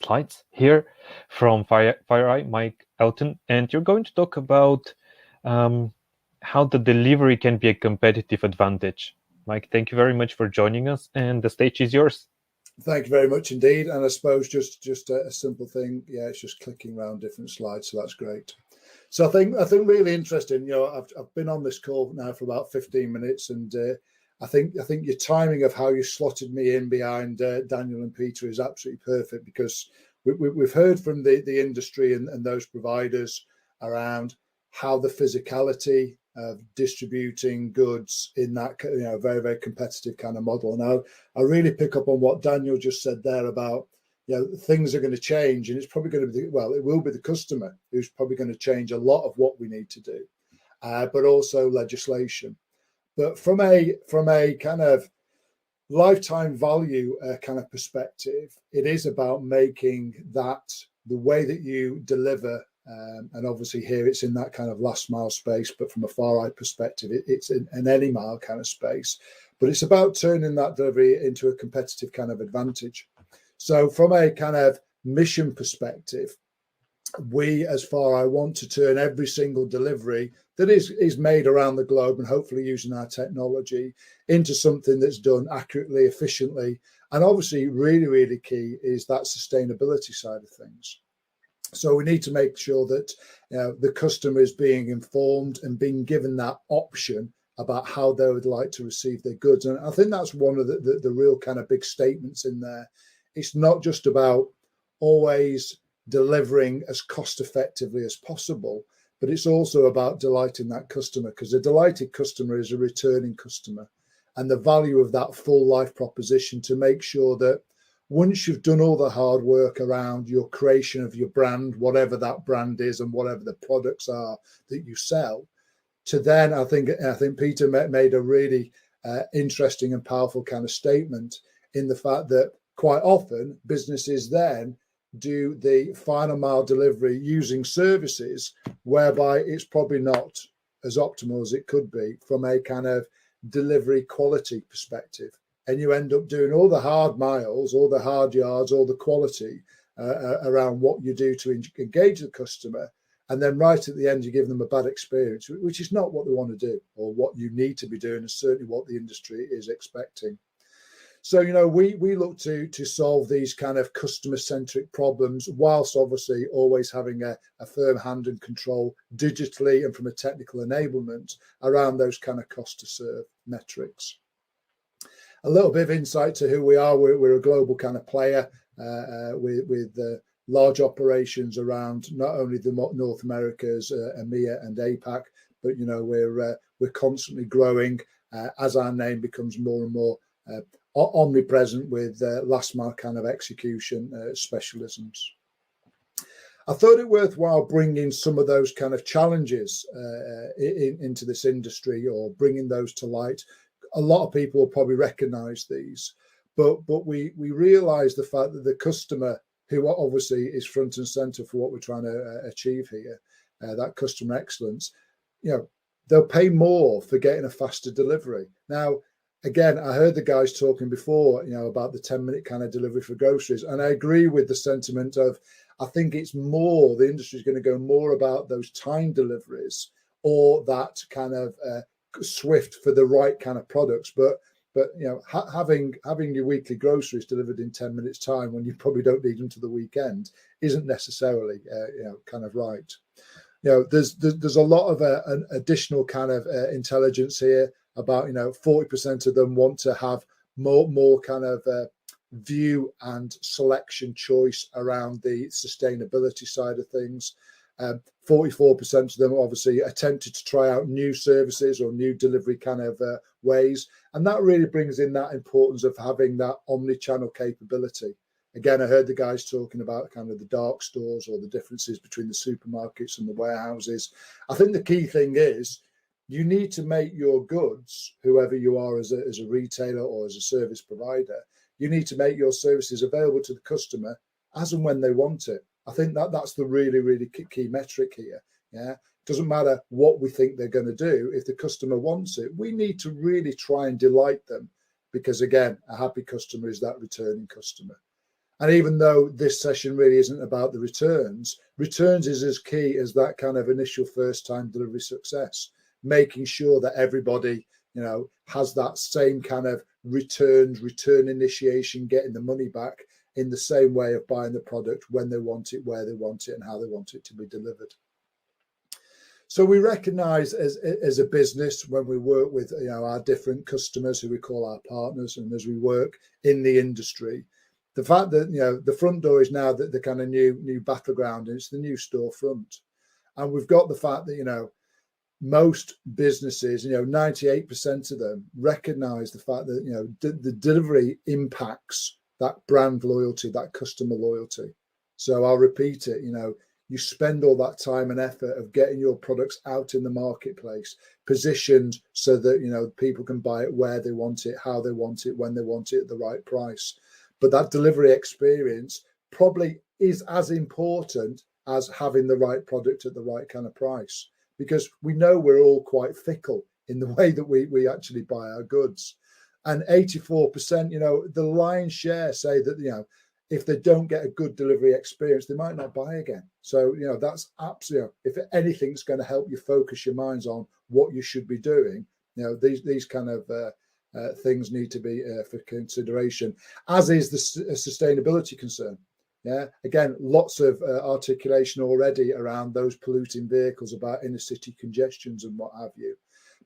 slides here from Fareye, Mike, Elton, and you're going to talk about how the delivery can be a competitive advantage. Mike, thank you very much for joining us, and the stage is yours. Thank you very much indeed. And I suppose just a simple thing, yeah, it's just clicking around different slides, so that's great. So I think really interesting. I've been on this call now for about 15 minutes, and I think your timing of how you slotted me in behind Daniel and Peter is absolutely perfect, because we've heard from the industry and those providers around how the physicality of distributing goods in that very, very competitive kind of model. Now, I really pick up on what Daniel just said there about things are going to change, and it's probably going to be it will be the customer who's probably going to change a lot of what we need to do, but also legislation. But from a kind of lifetime value kind of perspective, it is about making that the way that you deliver. And obviously here it's in that kind of last mile space, but from a Fareye perspective, it's in an any mile kind of space. But it's about turning that delivery into a competitive kind of advantage. So from a kind of mission perspective, we as Fareye want to turn every single delivery that is made around the globe, and hopefully using our technology, into something that's done accurately, efficiently. And obviously really, really key is that sustainability side of things. So we need to make sure that the customer is being informed and being given that option about how they would like to receive their goods. And I think that's one of the real kind of big statements in there. It's not just about always delivering as cost effectively as possible, but it's also about delighting that customer, because a delighted customer is a returning customer, and the value of that full life proposition to make sure that once you've done all the hard work around your creation of your brand, whatever that brand is and whatever the products are that you sell, to then I think Peter made a really interesting and powerful kind of statement in the fact that quite often businesses then do the final mile delivery using services whereby it's probably not as optimal as it could be from a kind of delivery quality perspective. And you end up doing all the hard miles, all the hard yards, all the quality around what you do to engage the customer. And then right at the end, you give them a bad experience, which is not what they want to do or what you need to be doing, and certainly what the industry is expecting. So, we look to solve these kind of customer-centric problems, whilst obviously always having a firm hand and control digitally and from a technical enablement around those kind of cost to serve metrics. A little bit of insight to who we are. We're a global kind of player with large operations around not only the North Americas, EMEA and APAC, but we're constantly growing as our name becomes more and more omnipresent with last mile kind of execution specialisms. I thought it worthwhile bringing some of those kind of challenges into this industry, or bringing those to light. A lot of people will probably recognize these, but we realize the fact that the customer, who obviously is front and center for what we're trying to achieve here, that customer excellence, they'll pay more for getting a faster delivery. Now, again, I heard the guys talking before, about the 10-minute kind of delivery for groceries. And I agree with the sentiment of, I think it's more, the industry is going to go more about those time deliveries, or that kind of swift for the right kind of products. But having your weekly groceries delivered in 10 minutes time when you probably don't need them to the weekend isn't necessarily kind of right. There's a lot of an additional kind of intelligence here about 40% of them want to have more kind of view and selection choice around the sustainability side of things. 44% of them obviously attempted to try out new services or new delivery kind of ways. And that really brings in that importance of having that omni-channel capability. Again, I heard the guys talking about kind of the dark stores or the differences between the supermarkets and the warehouses. I think the key thing is you need to make your goods, whoever you are as a retailer or as a service provider, you need to make your services available to the customer as and when they want it. I think that's the really, really key metric here. Yeah, doesn't matter what we think they're going to do. If the customer wants it, we need to really try and delight them, because again, a happy customer is that returning customer. And even though this session really isn't about the returns is as key as that kind of initial first time delivery success, making sure that everybody, has that same kind of return initiation, getting the money back in the same way of buying the product when they want it, where they want it, and how they want it to be delivered. So we recognize as a business, when we work with our different customers who we call our partners, and as we work in the industry, the fact that the front door is now the kind of new battleground, and it's the new storefront. And we've got the fact that most businesses, 98% of them recognize the fact that the delivery impacts that brand loyalty, that customer loyalty. So I'll repeat it, you spend all that time and effort of getting your products out in the marketplace, positioned so that people can buy it where they want it, how they want it, when they want it, at the right price. But that delivery experience probably is as important as having the right product at the right kind of price, because we know we're all quite fickle in the way that we actually buy our goods. And 84%, the lion's share say that, if they don't get a good delivery experience, they might not buy again. So, that's absolutely, if anything's going to help you focus your minds on what you should be doing, these kind of things need to be for consideration, as is the sustainability concern. Yeah, again, lots of articulation already around those polluting vehicles, about inner city congestions and what have you.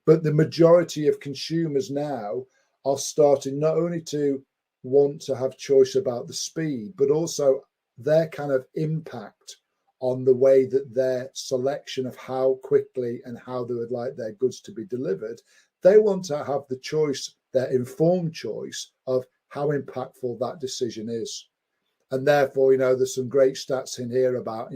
But the majority of consumers now are starting not only to want to have choice about the speed, but also their kind of impact on the way that their selection of how quickly and how they would like their goods to be delivered. They want to have the choice, their informed choice of how impactful that decision is. And therefore, there's some great stats in here about,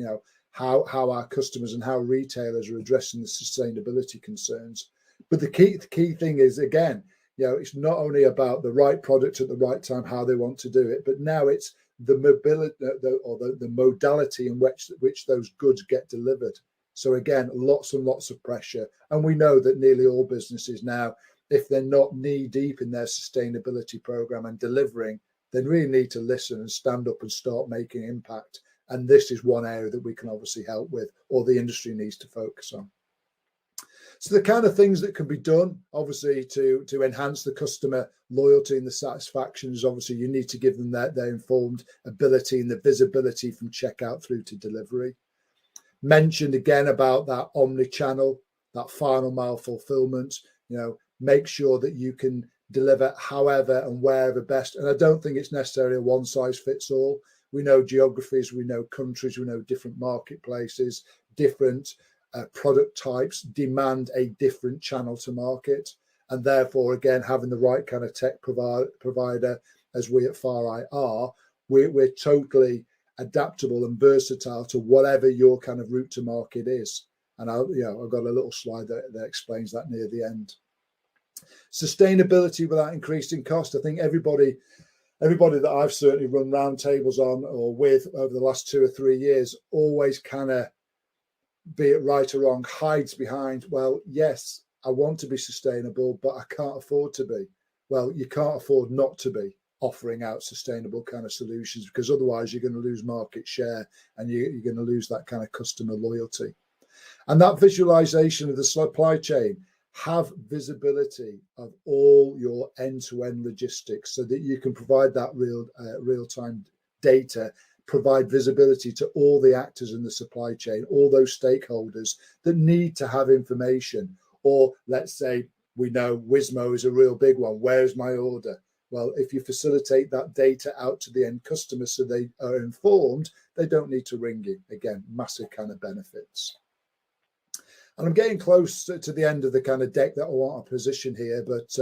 how our customers and how retailers are addressing the sustainability concerns. But the key thing is, again, it's not only about the right product at the right time, how they want to do it, but now it's the mobility or the modality in which those goods get delivered. So again, lots and lots of pressure. And we know that nearly all businesses now, if they're not knee deep in their sustainability program and delivering, they really need to listen and stand up and start making impact. And this is one area that we can obviously help with, or the industry needs to focus on. So the kind of things that can be done, obviously, to enhance the customer loyalty and the satisfaction is, obviously, you need to give them their informed ability and the visibility from checkout through to delivery. Mentioned again about that omni-channel, that final mile fulfillment, make sure that you can deliver however and wherever best. And I don't think it's necessarily a one size fits all. We know geographies, we know countries, we know different marketplaces, different product types demand a different channel to market. And therefore, again, having the right kind of tech provider, as we at Fareye are, we're totally adaptable and versatile to whatever your kind of route to market is. And I've got a little slide that explains that near the end. Sustainability without increasing cost. I think everybody that I've certainly run roundtables on or with over the last 2 or 3 years always kind of, be it right or wrong, hides behind, well, yes, I want to be sustainable, but I can't afford to be. Well, you can't afford not to be offering out sustainable kind of solutions, because otherwise you're going to lose market share and you're going to lose that kind of customer loyalty. And that visualization of the supply chain, have visibility of all your end-to-end logistics so that you can provide that real-time data, provide visibility to all the actors in the supply chain, all those stakeholders that need to have information. Or let's say we know Wismo is a real big one. Where's my order? Well, if you facilitate that data out to the end customer so they are informed, they don't need to ring you. Again, massive kind of benefits. And I'm getting close to the end of the kind of deck that I want to position here, but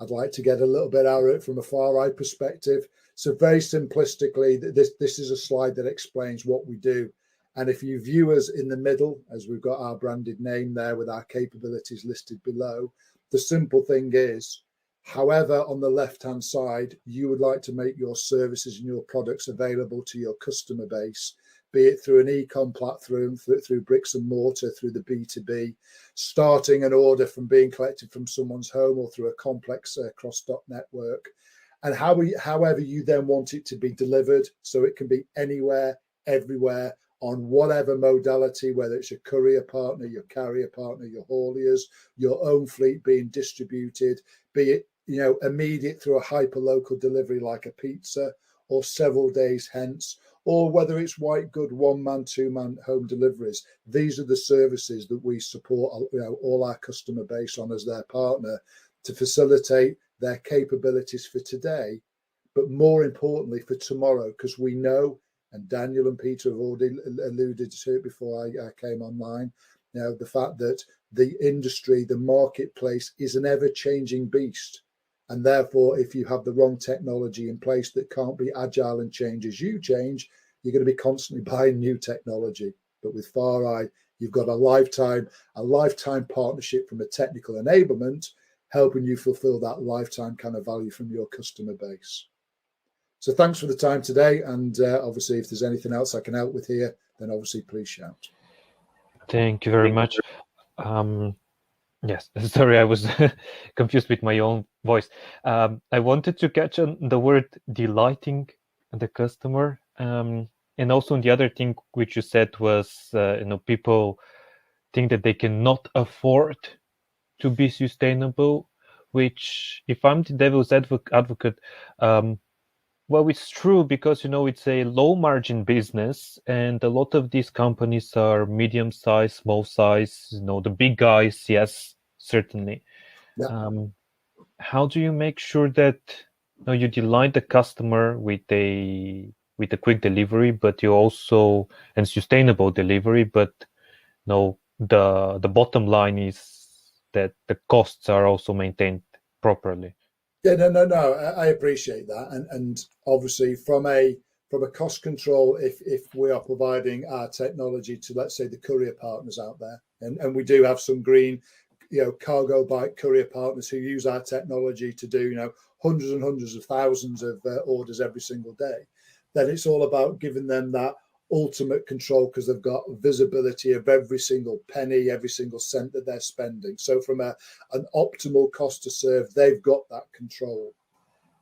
I'd like to get a little bit out of it from a Fareye perspective. So very simplistically, this is a slide that explains what we do. And if you view us in the middle, as we've got our branded name there with our capabilities listed below, the simple thing is, however, on the left-hand side, you would like to make your services and your products available to your customer base, be it through an e-com platform, through bricks and mortar, through the B2B, starting an order from being collected from someone's home or through a complex cross-dock network, and however you then want it to be delivered, so it can be anywhere, everywhere, on whatever modality, whether it's your courier partner, your carrier partner, your hauliers, your own fleet being distributed, be it immediate through a hyper-local delivery like a pizza, or several days hence, or whether it's white good one-man, two-man home deliveries. These are the services that we support all our customer base on as their partner to facilitate their capabilities for today, but more importantly for tomorrow, because we know, and Daniel and Peter have already alluded to it before I came online, the fact that the industry, the marketplace is an ever-changing beast. And therefore, if you have the wrong technology in place that can't be agile and change as you change, you're going to be constantly buying new technology. But with Fareye, you've got a lifetime partnership from a technical enablement, helping you fulfill that lifetime kind of value from your customer base. So thanks for the time today. And obviously, if there's anything else I can help with here, then obviously please shout. Thank you very much. Yes, sorry, I was confused with my own voice. I wanted to catch on the word delighting the customer. And also the other thing which you said was, people think that they cannot afford to be sustainable, which if I'm the devil's advocate, well, it's true because, it's a low margin business and a lot of these companies are medium size, small size, the big guys. Yes, certainly. Yeah. How do you make sure that you delight the customer with a quick delivery, but you also, and sustainable delivery, but the bottom line is that the costs are also maintained properly? Yeah, no. I appreciate that, and obviously from a cost control, if we are providing our technology to, let's say, the courier partners out there, and we do have some green, cargo bike courier partners who use our technology to do hundreds and hundreds of thousands of orders every single day, then it's all about giving them that ultimate control because they've got visibility of every single penny, every single cent that they're spending. So from an optimal cost to serve, they've got that control.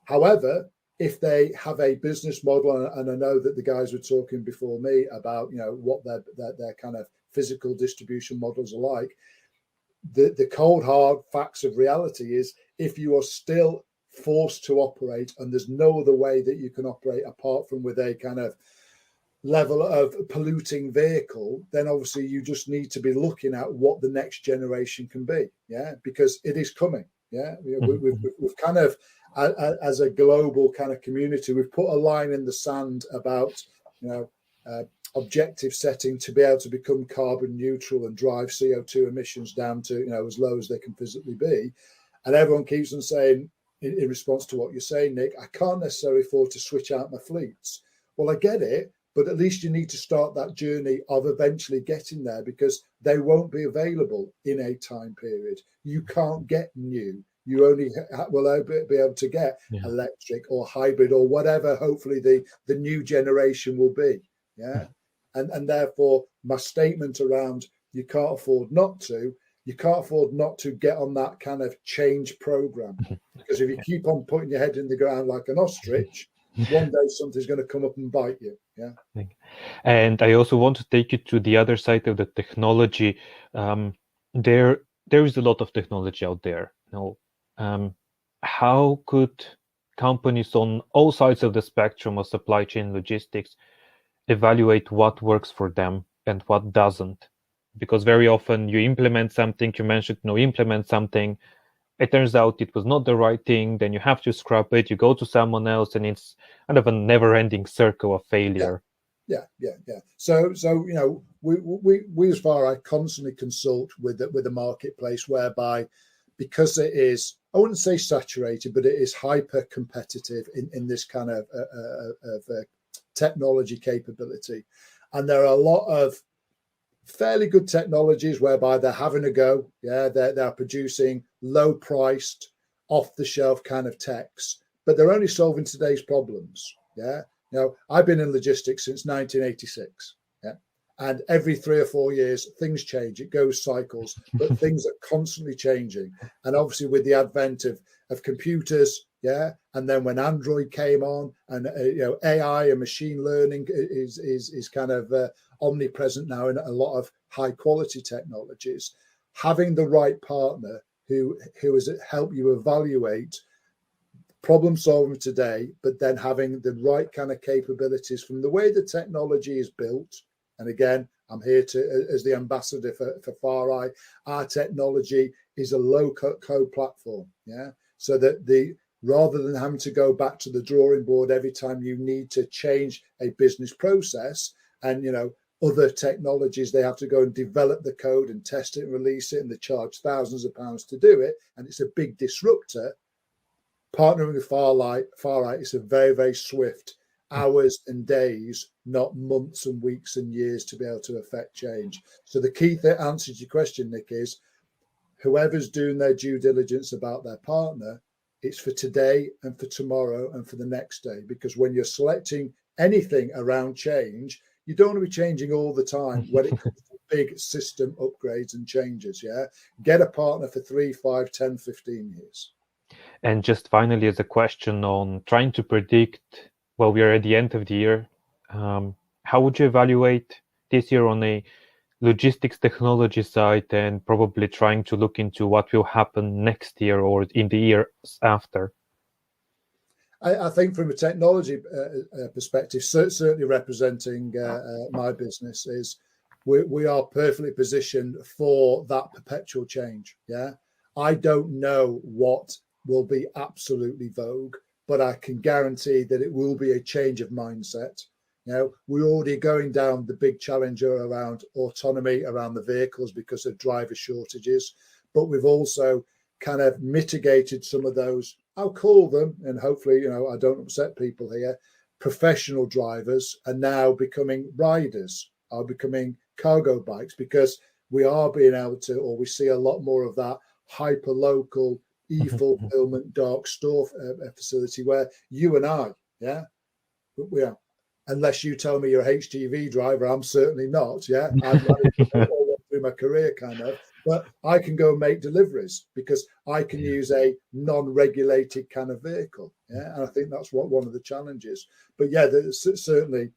However, if they have a business model, and I know that the guys were talking before me about what their kind of physical distribution models are like, the cold hard facts of reality is if you are still forced to operate and there's no other way that you can operate apart from with a kind of level of polluting vehicle, then obviously you just need to be looking at what the next generation can be, because it is coming. We've kind of, as a global kind of community, we've put a line in the sand about objective setting to be able to become carbon neutral and drive CO2 emissions down to as low as they can physically be, and everyone keeps on saying in response to what you're saying, Nick, I can't necessarily afford to switch out my fleets. Well, I get it. But at least you need to start that journey of eventually getting there, because they won't be available in a time period. You can't get new. You only will be able to get electric or hybrid or whatever, hopefully the new generation will be. And therefore, my statement around you can't afford not to get on that kind of change program. Because if you keep on putting your head in the ground like an ostrich, one day something's going to come up and bite you. And I also want to take you to the other side of the technology. There is a lot of technology out there. How could companies on all sides of the spectrum of supply chain logistics evaluate what works for them and what doesn't? Because very often you implement something, you mentioned implement something, it turns out it was not the right thing, then you have to scrap it, you go to someone else, and it's kind of a never-ending circle of failure. Yeah. So we as Fareye constantly consult with the marketplace, whereby, because it is, I wouldn't say saturated, but it is hyper competitive in this kind of technology capability, and there are a lot of fairly good technologies whereby they're having a go. They're producing low priced, off the shelf kind of techs, but they're only solving today's problems. I've been in logistics since 1986. And every 3 or 4 years, things change. It goes cycles, but things are constantly changing. And obviously, with the advent of computers, Yeah, and then when Android came on, and AI and machine learning is kind of omnipresent now in a lot of high quality technologies. Having the right partner who has helped you evaluate problem solving today, but then having the right kind of capabilities from the way the technology is built. And again, I'm here to as the ambassador for Fareye. Our technology is a low code platform, yeah, so that rather than having to go back to the drawing board every time you need to change a business process, and other technologies, they have to go and develop the code and test it and release it, and they charge thousands of pounds to do it, and it's a big disruptor. Partnering with Fareye is a very, very swift hours and days, not months and weeks and years to be able to affect change. So the key answer to your question, Nick, is whoever's doing their due diligence about their partner, it's for today and for tomorrow and for the next day. Because when you're selecting anything around change, you don't want to be changing all the time when it comes to big system upgrades and changes. Yeah. Get a partner for 3, 5, 10, 15 years. And just finally, as a question on trying to predict, well, we are at the end of the year. How would you evaluate this year on a logistics technology side, and probably trying to look into what will happen next year or in the years after? I think from a technology perspective, certainly representing my business, is we are perfectly positioned for that perpetual change. Yeah, I don't know what will be absolutely vogue, but I can guarantee that it will be a change of mindset. We're already going down the big challenger around autonomy around the vehicles because of driver shortages, but we've also kind of mitigated some of those, I'll call them, and hopefully, I don't upset people here, professional drivers are now becoming riders, are becoming cargo bikes, because we are being able to, or we see a lot more of that hyper local e-fulfillment dark store facility where you and I, we are. Unless you tell me you're a HGV driver, I'm certainly not. Yeah, I've managed all through my career, kind of. But I can go and make deliveries because I can use a non-regulated kind of vehicle. Yeah, and I think that's one of the challenges. But yeah, there's certainly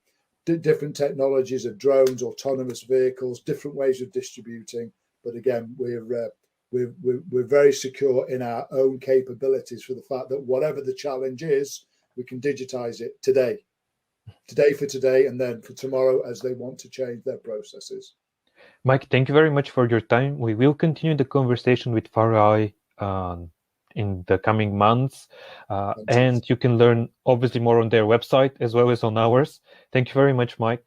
different technologies of drones, autonomous vehicles, different ways of distributing. But again, we're very secure in our own capabilities for the fact that whatever the challenge is, we can digitize it today for today, and then for tomorrow as they want to change their processes. Mike, thank you very much for your time. We will continue the conversation with Fareye in the coming months, and you can learn obviously more on their website as well as on ours. Thank you very much, Mike.